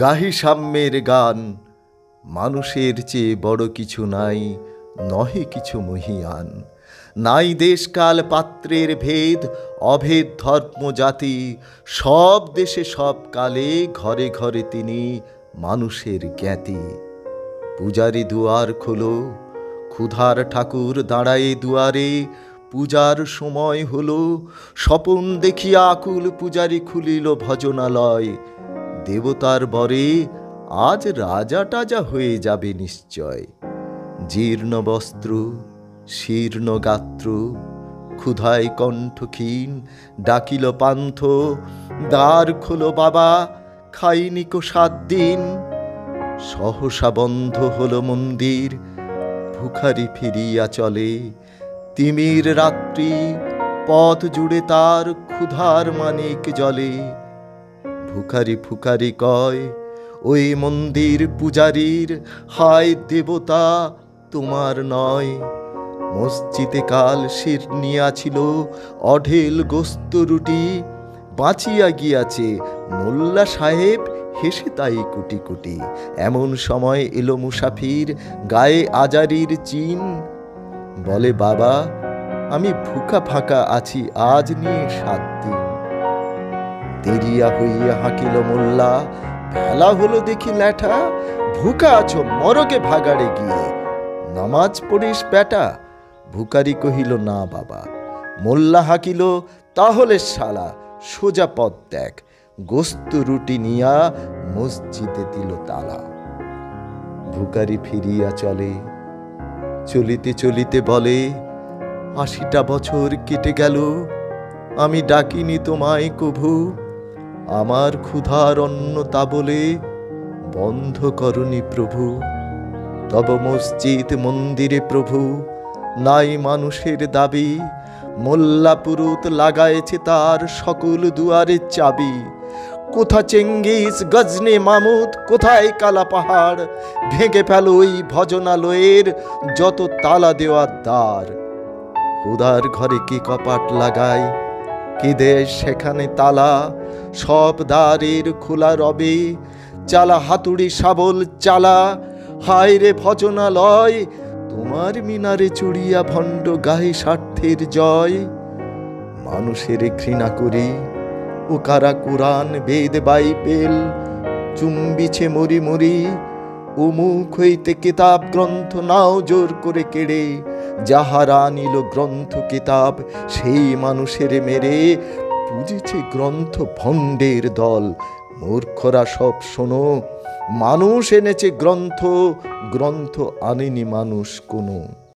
গাহি সাম্যের গান, মানুষের চেয়ে বড় কিছু নাই, নহে কিছু মহিয়ান। নাই দেশকাল পাত্রের ভেদ, অভেদ ধর্ম জাতি, সব দেশে সব কালে ঘরে ঘরে তিনি মানুষের জ্ঞাতি। পূজারি দুয়ার খোলো, ক্ষুধার ঠাকুর দাঁড়ায়ে দুয়ারে, পূজার সময় হলো, স্বপন দেখিয়া আকুল পূজারি খুলিল ভজনালয়। দেবতার বরে আজ রাজা টাজা হয়ে যাবে নিশ্চয়। জীর্ণ বস্ত্র, শীর্ণ গাত্র, ক্ষুধায় কণ্ঠক্ষীণ ডাকিল পান্থ, দ্বার খোলো বাবা, খাইনি কো 7 দিন। সহসা বন্ধ হলো মন্দির, ভিখারি ফিরিয়া চলে। তিমির রাত্রি, পথ জুড়ে তার ক্ষুধার মানিক জ্বলে। ভিখারি ফুকারি কয়, ওই মন্দির পূজারীর, হায় দেবতা তোমার নয়। মসজিদে কাল শিরনিয়াছিল অঢেল গোস্ত রুটি, বাঁচিয়া গিয়াছে মোল্লা সাহেব হেসে তাই কুটি কুটি। এমন সময় এলো মুসাফির, গায়ে আজারির চিন। বলে বাবা, আমি ভুকা ফাঁকা আছি আজ নিয়ে 7 দিন। তেরিয়া হইয়া হাঁকিল মোল্লা, ভেলা হলো দেখি ল্যাঠা। ভুকা আছো মরকে ভাগাড়ে গিয়ে, নামাজ পড়িস বেটা। ভিখারি কহিল না বাবা। মোল্লা হাঁকিল, তাহলে শালা সোজা পথ দেখ। গোস্ত রুটি নিয়া মসজিদে দিল তালা। ভিখারি ফিরিয়া চলে, চলিতে চলিতে বলে, 80টা বছর কেটে গেল, আমি ডাকিনি তোমায় কভু। আমার ক্ষুধার অন্ন তা বলে বন্ধ করনি প্রভু। তব মসজিদ মন্দিরে প্রভু নাই মানুষের দাবি। মোল্লা পুরুত লাগায়েছে তার সকল দুয়ারের চাবি। কোথা চেঙ্গিস গজনে মামুদ, কোথায় কালা পাহাড়। ভেঙে ফেল ওই ভজনালয়ের যত তালা দেওয়ার দ্বার। খুদার ঘরে কি কপাট লাগায়, কি দেশ সেখানে তালা। সব দ্বারের খোলা রবে, চালা হাতুড়ি শাবল চালা। হায় রে ভজনালয়, তোমার মিনারে চুড়িয়া ভণ্ড গাহে স্বার্থের জয়। মানুষের ঘৃণা করি, ও কারা কোরআন বেদ বাইবেল চুম্বিছে মরি মরি। ও মুখ হইতে কিতাব গ্রন্থ নাও জোর করে কেড়ে। যাহারা নিল গ্রন্থ কিতাব, সেই মানুষের মেরে। পুজেছে গ্রন্থ ভণ্ডের দল, মূর্খরা সব শোনো। মানুষ এনেছে গ্রন্থ, গ্রন্থ আনেনি মানুষ কোনো।